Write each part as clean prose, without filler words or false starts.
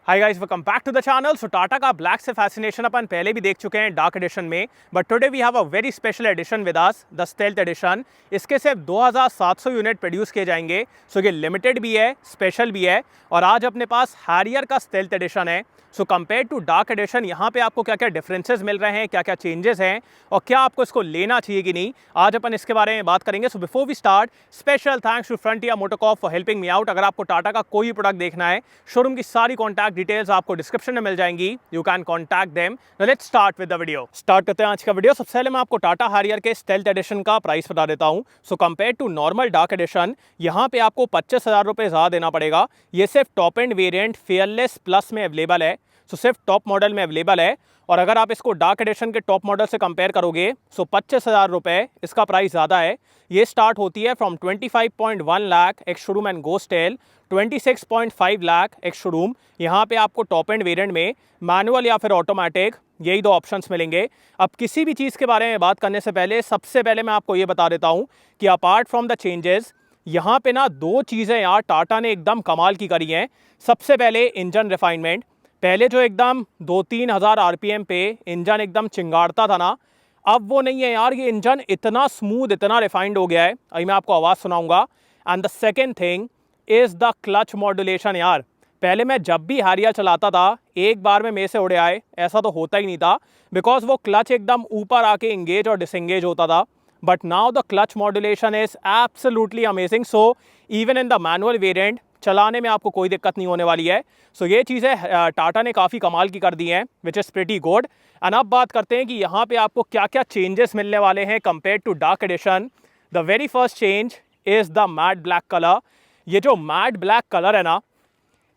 Hi guys, welcome back to the channel. So Tata का black से fascination अपन पहले भी देख चुके हैं डार्क एडिशन में, but today we have a very special edition with us, the stealth edition. इसके सिर्फ 2700 यूनिट प्रोड्यूस किए जाएंगे। सो ये लिमिटेड भी है, स्पेशल भी है, और आज अपने पास हैरियर का स्टेल्थ एडिशन है। So compare to dark edition यहाँ पे आपको क्या क्या डिफरेंसेस मिल रहे हैं, क्या क्या चेंजेस हैं, और क्या आपको इसको लेना चाहिए कि नहीं, आज अपन इसके बारे में बात करेंगे। So before we start, special thanks to Frontier Motocorp for helping me out. अगर आपको टाटा का कोई प्रोडक्ट देखना है, शोरूम की सारी कॉन्टैक्ट डिटेल्स आपको डिस्क्रिप्शन में मिल जाएंगी। You can contact them. Let's start with the video. Start करते हैं आज का वीडियो। सबसे पहले मैं आपको टाटा हैरियर के स्टेल्थ एडिशन का प्राइस बता देता हूं। So compare to normal dark edition, यहाँ पे आपको 25,000 रुपये ज़्यादा देना पड़ेगा। ये सिर्फ top end variant fearless plus में अवेलेबल है, सो सिर्फ टॉप मॉडल में अवेलेबल है। और अगर आप इसको डार्क एडिशन के टॉप मॉडल से कंपेयर करोगे, सो 25,000 रुपये इसका प्राइस ज़्यादा है। ये स्टार्ट होती है from 25.1 lakh ex showroom and go style, 26.5 lakh ex showroom. यहाँ पे आपको टॉप एंड वेरिएंट में मैनुअल या फिर ऑटोमेटिक, यही दो ऑप्शंस मिलेंगे। अब किसी भी चीज़ के बारे में बात करने से पहले सबसे पहले मैं आपको ये बता देता हूँ कि अपार्ट फ्रॉम द चेंजेस, यहाँ पे ना दो चीज़ें यार टाटा ने एकदम कमाल की करी हैं। सबसे पहले इंजन रिफाइनमेंट। पहले जो एकदम 2-3 हज़ार RPM पे इंजन एकदम चिंगाड़ता था ना, अब वो नहीं है यार। ये इंजन इतना स्मूथ, इतना रिफाइंड हो गया है, अभी मैं आपको आवाज़ सुनाऊंगा। And the second thing is the clutch modulation. यार पहले मैं जब भी हैरियर चलाता था, एक बार में मेरे से उड़े आए ऐसा तो होता ही नहीं था, बिकॉज वो क्लच एकदम ऊपर आके इंगेज और डिसंगेज होता था। But now the clutch modulation is absolutely amazing. So even in the manual variant चलाने में आपको कोई दिक्कत नहीं होने वाली है। सो ये चीज़ें टाटा ने काफ़ी कमाल की कर दी हैं, which is pretty good. And अब बात करते हैं कि यहाँ पे आपको क्या क्या चेंजेस मिलने वाले हैं compare to dark edition. The very first change is the matte black colour. ये जो मैट ब्लैक कलर है ना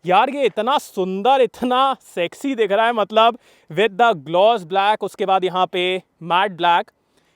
यार, ये इतना सुंदर, इतना सेक्सी दिख रहा है, मतलब विद द ग्लॉस ब्लैक, उसके बाद यहाँ पे मैट ब्लैक,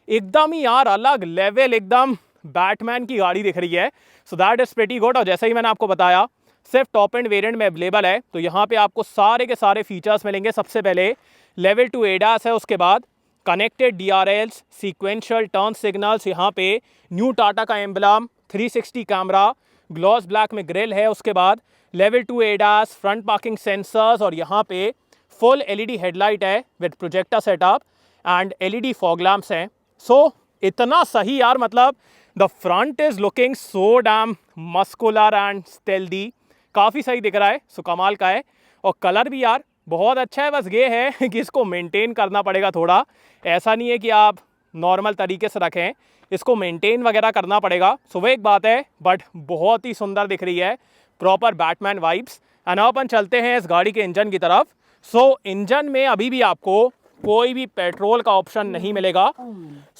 एकदम ही यार अलग लेवल, एकदम बैटमैन की गाड़ी दिख रही है। So that is pretty good. और जैसा ही मैंने आपको बताया, सिर्फ टॉप एंड वेरिएंट में अवेलेबल है, तो यहाँ पे आपको सारे के सारे फीचर्स मिलेंगे। सबसे पहले लेवल 2 ADAS है, उसके बाद connected DRLs, sequential turn signals, यहाँ पे न्यू टाटा का एम्बलम, 360 कैमरा, ग्लॉस ब्लैक में ग्रिल है, उसके बाद level 2 ADAS, front parking sensors, और यहाँ पे फुल LED हेडलाइट है with projector setup and LED fog lamps हैं। सो इतना सही यार, मतलब the front is looking so damn muscular and stealthy, काफ़ी सही दिख रहा है। सो कमाल का है। और कलर भी यार बहुत अच्छा है। बस ये है कि इसको मेंटेन करना पड़ेगा थोड़ा। ऐसा नहीं है कि आप नॉर्मल तरीके से रखें, इसको मेंटेन वगैरह करना पड़ेगा। सो वो एक बात है, बट बहुत ही सुंदर दिख रही है, प्रॉपर बैटमैन वाइब्स। एंड अपन चलते हैं इस गाड़ी के इंजन की तरफ। सो इंजन में अभी भी आपको कोई भी पेट्रोल का ऑप्शन नहीं मिलेगा।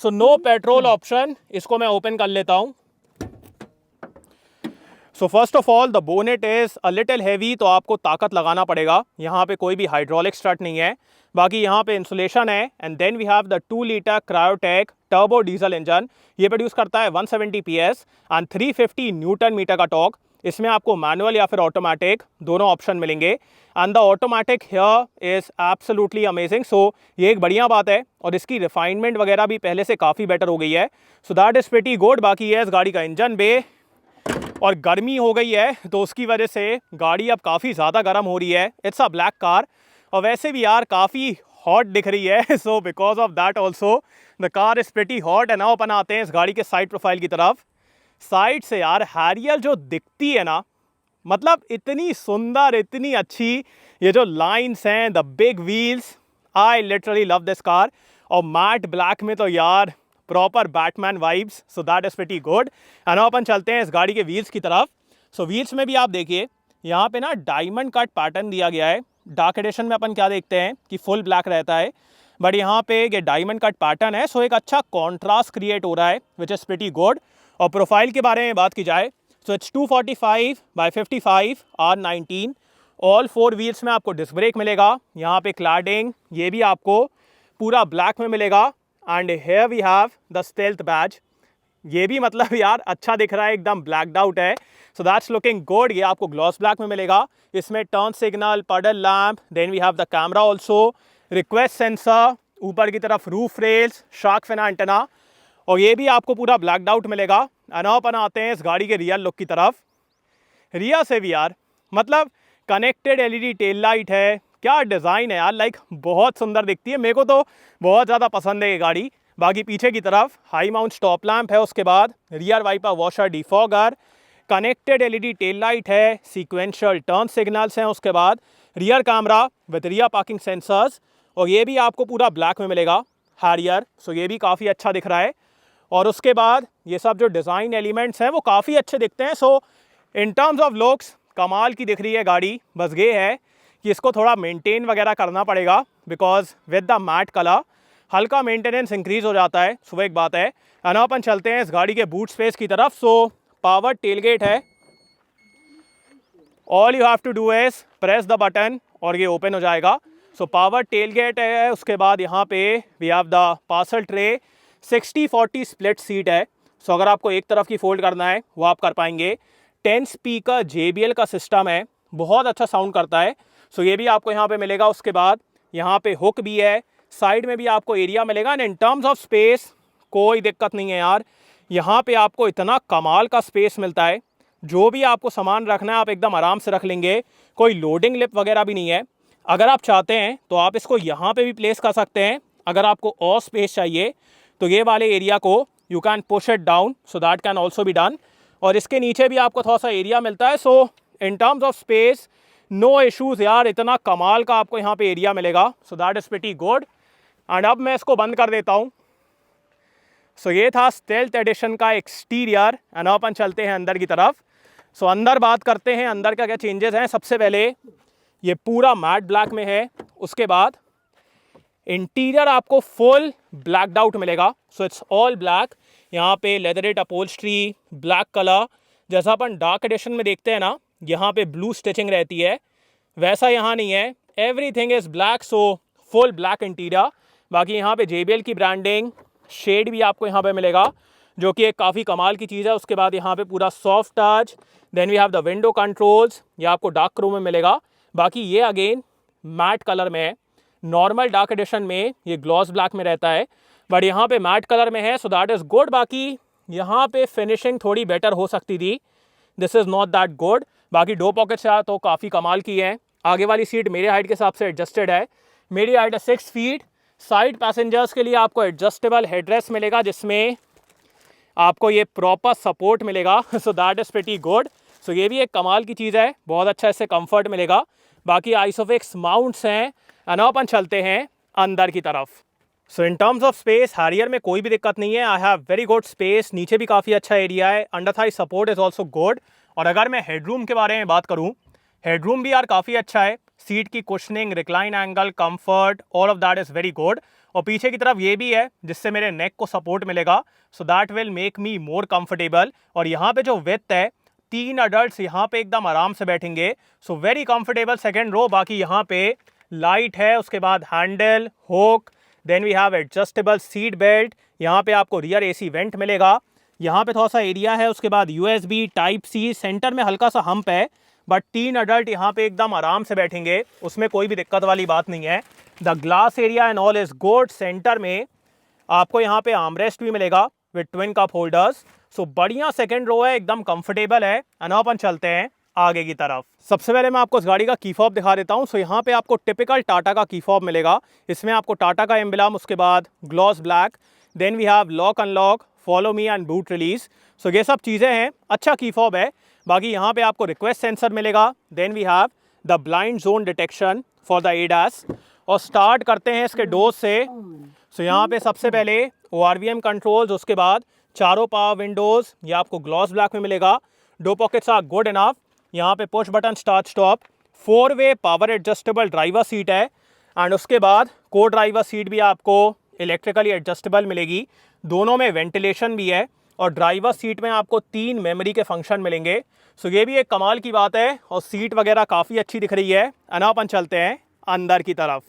So no petrol option. इसको मैं ओपन कर लेता हूं। So first of all the bonnet is a little heavy, तो आपको ताकत लगाना पड़ेगा। यहाँ पे कोई भी हाइड्रोलिक स्ट्रट नहीं है। बाकी यहाँ पे इंसुलेशन है। And then we have the 2 litre Kryotec turbo diesel engine. ये प्रोड्यूस करता है 170 PS एंड 350 न्यूटन मीटर का टॉर्क। इसमें आपको मैनुअल या फिर ऑटोमेटिक दोनों ऑप्शन मिलेंगे। And the automatic here is absolutely amazing. So ये एक बढ़िया बात है, और इसकी रिफाइनमेंट वगैरह भी पहले से काफ़ी बेटर हो गई है। So that is pretty good. बाकी है इस गाड़ी का इंजन बे, और गर्मी हो गई है तो उसकी वजह से गाड़ी अब काफ़ी ज़्यादा गर्म हो रही है। इट्स अ ब्लैक कार, और वैसे भी यार काफ़ी हॉट दिख रही है। So because of that also the car is pretty hot. है ना, अपन आते हैं इस गाड़ी के साइड प्रोफाइल की तरफ। साइड से यार हैरियर जो दिखती है ना, मतलब इतनी सुंदर, इतनी अच्छी, ये जो लाइंस हैं, the big wheels, I literally love this car. और मैट ब्लैक में तो यार proper Batman vibes. So that is pretty good. And अपन चलते हैं इस गाड़ी के व्हील्स की तरफ। सो व्हील्स में भी आप देखिए, यहाँ पे ना डायमंड कट पैटर्न दिया गया है। डार्क एडिशन में अपन क्या देखते हैं कि फुल ब्लैक रहता है, बट यहाँ पे ये डायमंड कट पैटर्न है। सो एक अच्छा कॉन्ट्रास्ट क्रिएट हो रहा है, विच इज़ प्रीटी गुड। और प्रोफाइल के बारे में बात की जाए, so it's 245/55 R19। All 4 wheels में आपको डिस्क ब्रेक मिलेगा। यहाँ पे क्लैडिंग ये भी आपको पूरा ब्लैक में मिलेगा। And here we have the stealth badge. ये भी मतलब यार अच्छा दिख रहा है, एकदम ब्लैक्ड आउट है। So that's looking good. ये आपको ग्लॉस ब्लैक में मिलेगा। इसमें turn signal, puddle lamp, then we have the camera also, request sensor, ऊपर की तरफ roof rails, shark fin antenna, और ये भी आपको पूरा ब्लैक्ड आउट मिलेगा। एंड अपन आते हैं इस गाड़ी के रियर लुक की तरफ। रियर से भी यार मतलब कनेक्टेड एलईडी टेल लाइट है, क्या डिज़ाइन है यार, लाइक बहुत सुंदर दिखती है, मेरे को तो बहुत ज़्यादा पसंद है ये गाड़ी। बाकी पीछे की तरफ हाई माउंट स्टॉप लैंप है, उसके बाद rear wiper washer defogger, connected LED tail light है, सीक्वेंशियल टर्न सिग्नल्स हैं, उसके बाद rear camera with rear parking sensors, और ये भी आपको पूरा ब्लैक में मिलेगा हैरियर, सो ये भी काफ़ी अच्छा दिख रहा है। और उसके बाद ये सब जो डिज़ाइन एलिमेंट्स हैं वो काफ़ी अच्छे दिखते हैं। सो इन टर्म्स ऑफ लुक्स कमाल की दिख रही है गाड़ी। बस ये है कि इसको थोड़ा मेंटेन वगैरह करना पड़ेगा, because with the matte colour हल्का मेंटेनेंस इंक्रीज़ हो जाता है। सो एक बात है। एंड अपन चलते हैं इस गाड़ी के बूट स्पेस की तरफ। सो पावर टेलगेट है, all you have to do is press the button और ये ओपन हो जाएगा। सो पावर टेलगेट है, उसके बाद यहाँ पे we have the parcel tray, 60-40 split seat है। सो अगर आपको एक तरफ की फोल्ड करना है वो आप कर पाएंगे। 10 स्पीकर JBL का सिस्टम है, बहुत अच्छा साउंड करता है। सो ये भी आपको यहाँ पे मिलेगा। उसके बाद यहाँ पे हुक भी है, साइड में भी आपको एरिया मिलेगा। And in terms of space कोई दिक्कत नहीं है यार, यहाँ पे आपको इतना कमाल का स्पेस मिलता है, जो भी आपको सामान रखना है आप एकदम आराम से रख लेंगे। कोई लोडिंग लिप वगैरह भी नहीं है। अगर आप चाहते हैं तो आप इसको यहाँ पे भी प्लेस कर सकते हैं। अगर आपको और स्पेस चाहिए तो ये वाले एरिया को you can push it down, so that can also be done. और इसके नीचे भी आपको थोड़ा सा एरिया मिलता है। So in terms of space no issues यार, इतना कमाल का आपको यहाँ पे एरिया मिलेगा। So that is pretty good. And अब मैं इसको बंद कर देता हूँ। सो ये था स्टेल्थ एडिशन का एक्सटीरियर। एंड अपन चलते हैं अंदर की तरफ। सो अंदर बात करते हैं, अंदर का क्या चेंजेस हैं। सबसे पहले ये पूरा मैट ब्लैक में है, उसके बाद इंटीरियर आपको फुल ब्लैक्ड आउट मिलेगा। So it's all black. यहाँ पे लेदरेट अपहोल्स्ट्री, ब्लैक कलर, जैसा अपन डार्क एडिशन में देखते हैं ना, यहाँ पे ब्लू स्टिचिंग रहती है, वैसा यहाँ नहीं है। Everything is black, so full black interior. बाकी यहाँ पे JBL की ब्रांडिंग, शेड भी आपको यहाँ पे मिलेगा, जो कि एक काफ़ी कमाल की चीज़ है। उसके बाद यहाँ पे पूरा soft touch, then we have the window controls, ये आपको डार्क क्रोम में मिलेगा। बाकी ये अगेन मैट कलर में है। नॉर्मल डार्क एडिशन में ये ग्लॉस ब्लैक में रहता है, बट यहाँ पे मैट कलर में है, सो दैट इज़ गुड। बाकी यहाँ पे फिनिशिंग थोड़ी बेटर हो सकती थी, this is not that good. बाकी डो पॉकेट्स तो काफ़ी कमाल की है। आगे वाली सीट मेरे हाइट के हिसाब से एडजस्टेड है, मेरी हाइट है 6 फीट। साइड पैसेंजर्स के लिए आपको एडजस्टेबल हेडरेस्ट मिलेगा, जिसमें आपको ये प्रॉपर सपोर्ट मिलेगा। So that is pretty good. So ये भी एक कमाल की चीज़ है, बहुत अच्छा इससे कंफर्ट मिलेगा। बाकी आइसोफिक्स माउंट्स हैं। एंड अपन चलते हैं अंदर की तरफ। So in terms of space Harrier में कोई भी दिक्कत नहीं है। I have very good space, नीचे भी काफ़ी अच्छा एरिया है। Under thigh support is also good. और अगर मैं हेडरूम के बारे में बात करूँ, हेडरूम भी यार काफ़ी अच्छा है। सीट की cushioning, recline angle, comfort, all of that is very good. और पीछे की तरफ ये भी है, जिससे मेरे नेक को सपोर्ट मिलेगा, so that will make me more comfortable. और यहाँ पे जो विड्थ है, 3 अडल्ट यहाँ पे एकदम आराम से बैठेंगे, so very comfortable second row. बाकी यहाँ पे लाइट है, उसके बाद handle, hook, then we have adjustable seat belt. यहाँ पे आपको रियर AC वेंट मिलेगा। यहाँ पे थोड़ा सा एरिया है, उसके बाद USB Type-C, सेंटर में हल्का सा हम्प है, बट 3 अडल्ट यहाँ पे एकदम आराम से बैठेंगे, उसमें कोई भी दिक्कत वाली बात नहीं है। The glass area and all is good. Centre में आपको यहाँ पे आर्मरेस्ट भी मिलेगा विद ट्विन कप होल्डर्स। सो बढ़िया सेकेंड रो है, एकदम कंफर्टेबल है। एंड अपन चलते हैं आगे की तरफ। सबसे पहले मैं आपको इस गाड़ी का की फॉब दिखा देता हूँ। सो यहाँ पे आपको टिपिकल टाटा का की फॉब मिलेगा। इसमें आपको टाटा का एम्बलम, उसके बाद gloss black, then we have lock unlock, follow me and boot release. So ये सब चीज़ें हैं, अच्छा की फॉब है। बाकी यहाँ पे आपको रिक्वेस्ट सेंसर मिलेगा, then we have the blind zone detection for the ADAS। और स्टार्ट करते हैं इसके डोर से। सो यहाँ पे सबसे पहले ORVM कंट्रोल्स, उसके बाद चारों पावर विंडोज़, ये आपको ग्लॉस ब्लैक में मिलेगा। Door pockets are good enough. यहाँ पे पुश बटन स्टार्ट स्टॉप, 4-वे पावर एडजस्टेबल ड्राइवर सीट है। एंड उसके बाद को ड्राइवर सीट भी आपको इलेक्ट्रिकली एडजस्टेबल मिलेगी, दोनों में वेंटिलेशन भी है। और ड्राइवर सीट में आपको 3 मेमोरी के फंक्शन मिलेंगे। सो ये भी एक कमाल की बात है। और सीट वगैरह काफ़ी अच्छी दिख रही है। अना अपन चलते हैं अंदर की तरफ।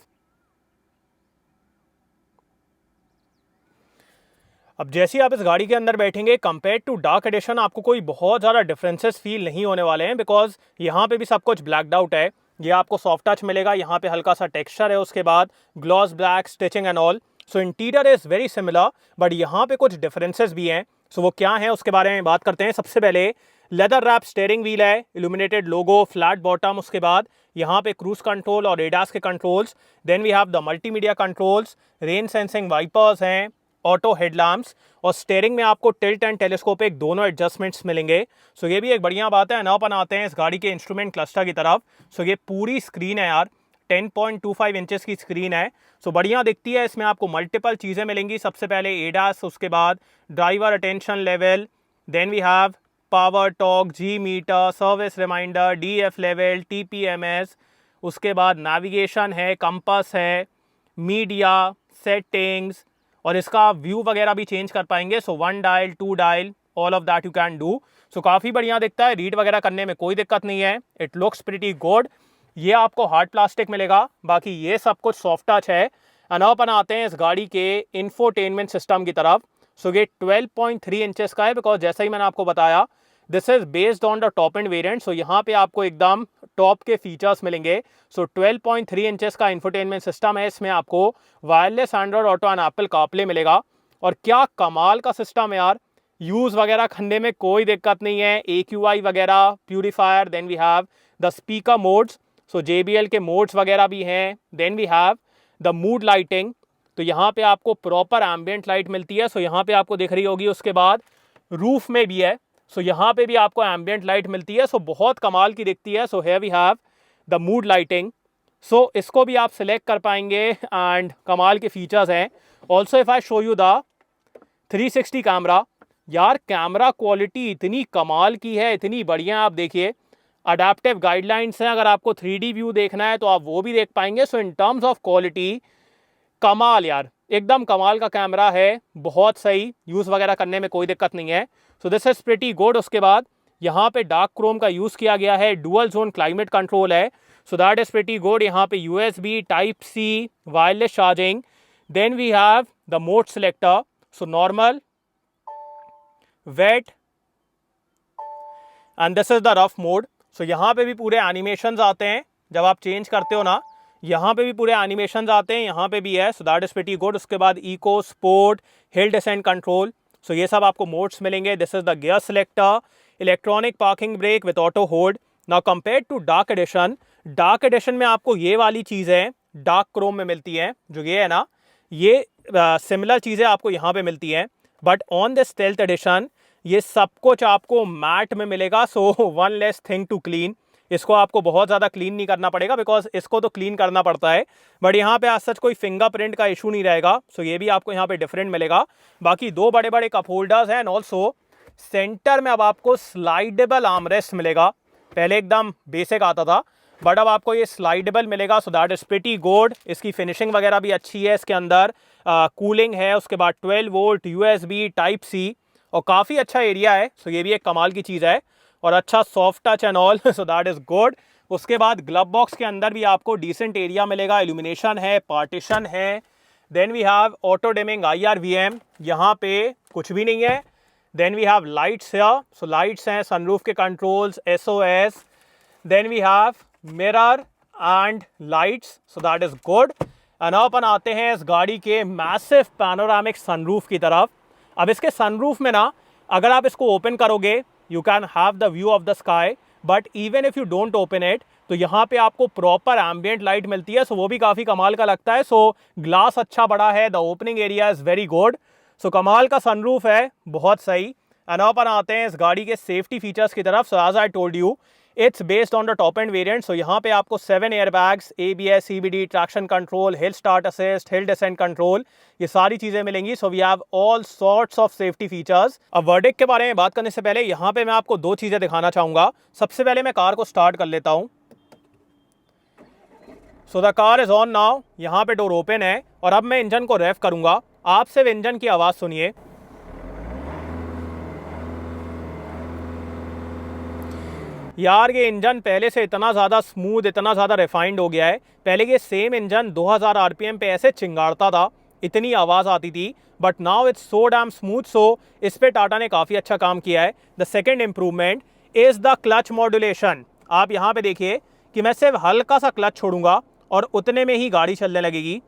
अब जैसे ही आप इस गाड़ी के अंदर बैठेंगे, कंपेयर टू डार्क एडिशन आपको कोई बहुत ज़्यादा डिफरेंसेस फील नहीं होने वाले हैं, बिकॉज यहाँ पे भी सब कुछ ब्लैक्ड आउट है। ये आपको सॉफ्ट टच मिलेगा, यहाँ पे हल्का सा टेक्सचर है, उसके बाद gloss black stitching and all. So interior is very similar, but यहाँ पे कुछ डिफरेंसेस भी हैं। सो वो क्या है उसके बारे में बात करते हैं। सबसे पहले लेदर रैप स्टेयरिंग व्हील है, इल्यूमिनेटेड लोगो, फ्लैट बॉटम, उसके बाद यहाँ पे क्रूज कंट्रोल और एडास के controls. Then we have the multimedia controls, rain sensing wipers हैं, ऑटो हेडलैम्प्स, और स्टेयरिंग में आपको टिल्ट एंड टेलीस्कोपिक दोनों एडजस्टमेंट्स मिलेंगे। सो ये भी एक बढ़िया बात है। नौ अपन आते हैं इस गाड़ी के इंस्ट्रूमेंट क्लस्टर की तरफ। सो ये पूरी स्क्रीन है यार, 10.25 इंचेस की स्क्रीन है। सो बढ़िया दिखती है। इसमें आपको मल्टीपल चीज़ें मिलेंगी। सबसे पहले एडास, उसके बाद driver attention level, then we have power torque, G meter, service reminder, DF level, TPMS, उसके बाद नेविगेशन है, कंपास है, मीडिया, सेटिंग्स, और इसका व्यू वगैरह भी चेंज कर पाएंगे। So 1 dial, 2 dial, all of that you can do. So काफ़ी बढ़िया दिखता है, रीड वगैरह करने में कोई दिक्कत नहीं है। It looks pretty good. ये आपको हार्ड प्लास्टिक मिलेगा, बाकी ये सब कुछ सॉफ्ट टच है। अब अपन आते हैं इस गाड़ी के इंफोटेनमेंट सिस्टम की तरफ। सो ये 12.3 इंचेस का है, बिकॉज जैसा ही मैंने आपको बताया this is based on the top end variant. So यहाँ पे आपको एकदम टॉप के फीचर्स मिलेंगे। सो 12.3 इंचेस का इंफोटेनमेंट सिस्टम है। इसमें आपको wireless Android Auto and Apple CarPlay मिलेगा। और क्या कमाल का सिस्टम है यार, यूज़ वगैरह करने में कोई दिक्कत नहीं है। AQI वगैरह, purifier, then we have the speaker modes. So JBL के मोड्स वगैरह भी हैं। Then we have the mood lighting, तो यहाँ पे आपको प्रॉपर एम्बियंट लाइट मिलती है। सो यहाँ पे आपको दिख रही होगी। उसके बाद रूफ में भी है, सो यहाँ पे भी आपको एम्बियंट लाइट मिलती है। सो बहुत कमाल की दिखती है। So here we have the mood lighting. So इसको भी आप सिलेक्ट कर पाएंगे एंड कमाल के फीचर्स हैं। Also if I show you the 360 camera, यार कैमरा क्वालिटी इतनी कमाल की है, इतनी बढ़िया। आप देखिए अडेप्टिव गाइडलाइंस हैं, अगर आपको 3D व्यू देखना है तो आप वो भी देख पाएंगे। सो इन टर्म्स ऑफ क्वालिटी कमाल यार, एकदम कमाल का कैमरा है, बहुत सही, यूज़ वगैरह करने में कोई दिक्कत नहीं है। So this is pretty good. उसके बाद यहाँ पे डार्क क्रोम का यूज़ किया गया है, डुअल जोन क्लाइमेट कंट्रोल है। So that is pretty good. यहाँ पे USB Type-C wireless charging. Then we have the mode selector, so normal, wet, and this is the rough mode. So यहाँ पे भी पूरे एनिमेशंस आते हैं जब आप चेंज करते हो ना, यहाँ पे भी पूरे एनिमेशंस आते हैं, यहाँ पे भी है। So that is pretty good. उसके बाद eco, sport, hill descent control, so ये सब आपको मोड्स मिलेंगे। This is the gear selector, electronic parking brake with auto hold. Now compare to dark dark edition में आपको ये वाली चीज़ें डार्क क्रोम में मिलती हैं, जो ये है ना, ये सिमिलर चीज़ें आपको यहाँ पे मिलती हैं। But on this stealth edition ये सब कुछ आपको मैट में मिलेगा। So one less thing to clean, इसको आपको बहुत ज़्यादा क्लीन नहीं करना पड़ेगा, बिकॉज इसको तो क्लीन करना पड़ता है। बट यहाँ पे आज सच कोई फिंगरप्रिंट का इशू नहीं रहेगा। सो ये भी आपको यहाँ पे डिफरेंट मिलेगा। बाकी दो बड़े बड़े कप होल्डर्स हैं, एंड ऑल्सो सेंटर में अब आपको स्लाइडेबल आर्मरेस्ट मिलेगा। पहले एकदम बेसिक आता था, बट अब आपको ये स्लाइडेबल मिलेगा। So that is pretty good. इसकी फिनिशिंग वगैरह भी अच्छी है। इसके अंदर कूलिंग है, उसके बाद 12 वोल्ट USB Type-C, और काफ़ी अच्छा एरिया है। सो ये भी एक कमाल की चीज़ है, और अच्छा soft touch and all. So that is good. उसके बाद ग्लव बॉक्स के अंदर भी आपको डिसेंट एरिया मिलेगा, इल्यूमिनेशन है, पार्टीशन है। Then we have auto dimming IRVM, यहाँ पे कुछ भी नहीं है। देन वी हैव लाइट्स है, सो लाइट्स हैं, सनरूफ के controls, SOS। Then we have mirror and lights, so that is good. And अपन आते हैं इस गाड़ी के मैसिव पैनोरामिक सनरूफ की तरफ। अब इसके सनरूफ में ना, अगर आप इसको ओपन करोगे you can have the view of the sky, but even if you don't open it तो यहाँ पे आपको प्रॉपर एम्बियंट लाइट मिलती है। सो वो भी काफ़ी कमाल का लगता है। सो ग्लास अच्छा बड़ा है, the opening area is very good. So कमाल का सनरूफ है, बहुत सही। एंड अपन आते हैं इस गाड़ी के सेफ्टी फीचर्स की तरफ। So as I told you it's based on the top end variant. So यहाँ पे आपको 7 airbags, ABS, CBD, traction control, hill start assist, hill descent control, ये सारी चीज़ें मिलेंगी। So we have all sorts of safety features. अब verdict के बारे में बात करने से पहले यहाँ पे मैं आपको दो चीज़ें दिखाना चाहूँगा। सबसे पहले मैं कार को स्टार्ट कर लेता हूँ। So the car is on now. यहाँ पे डोर ओपन है, और अब मैं इंजन को रेफ करूँगा। आप सिर्फ इंजन की आवाज़ सुनिए। यार ये इंजन पहले से इतना ज़्यादा स्मूथ, इतना ज़्यादा रिफाइंड हो गया है। पहले ये सेम इंजन 2000 RPM पे ऐसे चिंगाड़ता था, इतनी आवाज़ आती थी, but now it's so damn smooth. So इस पे टाटा ने काफ़ी अच्छा काम किया है। The second improvement is the clutch modulation. आप यहाँ पे देखिए कि मैं सिर्फ हल्का सा क्लच छोड़ूंगा और उतने में ही गाड़ी चलने लगेगी।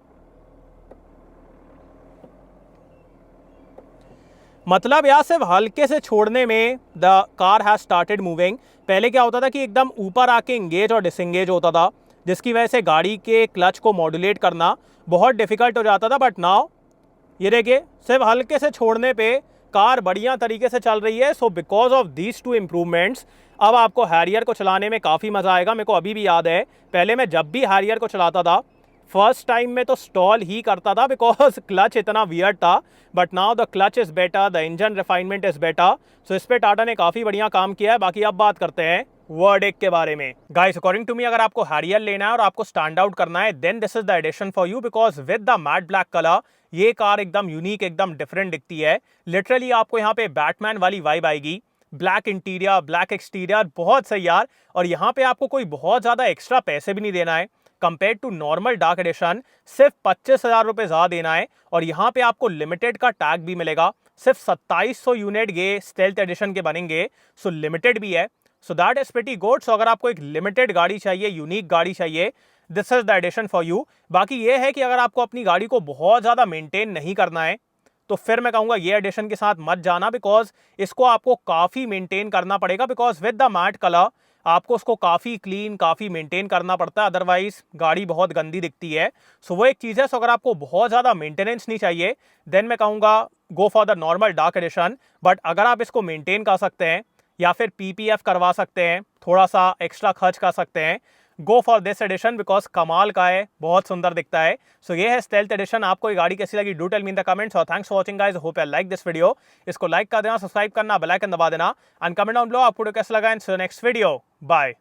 मतलब यार सिर्फ हल्के से छोड़ने में the car has started moving. पहले क्या होता था कि एकदम ऊपर आके इंगेज और डिसंगेज होता था, जिसकी वजह से गाड़ी के क्लच को मॉड्यूलेट करना बहुत डिफिकल्ट हो जाता था। बट नाउ ये देखिए सिर्फ हल्के से छोड़ने पे कार बढ़िया तरीके से चल रही है। So because of these two improvements अब आपको हैरियर को चलाने में काफ़ी मज़ा आएगा। मेरे को अभी भी याद है, पहले मैं जब भी हैरियर को चलाता था फर्स्ट टाइम में तो स्टॉल ही करता था बिकॉज क्लच इतना वियर्ड था। But now the clutch is better, the engine refinement is better. So इस पर टाटा ने काफ़ी बढ़िया काम किया है। बाकी अब बात करते हैं वर्डिक्ट के बारे में। गाइस अकॉर्डिंग टू मी अगर आपको हैरियर लेना है और आपको स्टैंड आउट करना है then this is the edition for you, because with the matte black colour ये कार एकदम यूनिक, एकदम डिफरेंट दिखती है। लिटरली आपको यहाँ पे बैटमैन वाली वाइब आएगी। ब्लैक इंटीरियर, ब्लैक एक्सटीरियर, बहुत सही यार। और यहाँ पे आपको कोई बहुत ज़्यादा एक्स्ट्रा पैसे भी नहीं देना है compare to normal dark edition. सिर्फ 25,000 रुपये ज़्यादा देना है और यहाँ पे आपको लिमिटेड का टैग भी मिलेगा। सिर्फ 2700 यूनिट ये स्टेल्थ एडिशन के बनेंगे, सो लिमिटेड भी है। So that is pretty good. So अगर आपको एक लिमिटेड गाड़ी चाहिए, यूनिक गाड़ी चाहिए, this is the edition for you. बाकी ये है कि अगर आपको अपनी गाड़ी को बहुत ज़्यादा मेंटेन नहीं करना है तो फिर मैं कहूँगा ये एडिशन के साथ मत जाना, बिकॉज इसको आपको काफ़ी मेंटेन करना पड़ेगा। Because with the matte colour आपको उसको काफ़ी क्लीन, काफ़ी मेंटेन करना पड़ता है, अदरवाइज गाड़ी बहुत गंदी दिखती है। सो वो एक चीज़ है। सो अगर आपको बहुत ज़्यादा मेंटेनेंस नहीं चाहिए देन मैं कहूँगा go for the normal dark addition. But अगर आप इसको मेंटेन कर सकते हैं या फिर PPF करवा सकते हैं, थोड़ा सा एक्स्ट्रा खर्च कर सकते हैं, go for this edition because कमाल का है, बहुत सुंदर दिखता है। सो ये है स्टेल्थ एडिशन। आपको ये गाड़ी कैसी लगी do tell me in the comments. और thanks for watching guys, hope you like this video. इसको लाइक कर देना, सब्सक्राइब करना, बेल आइकन दबा देना एंड कमेंट डाउन बिलो आपको कैसा लगा। In next video, bye.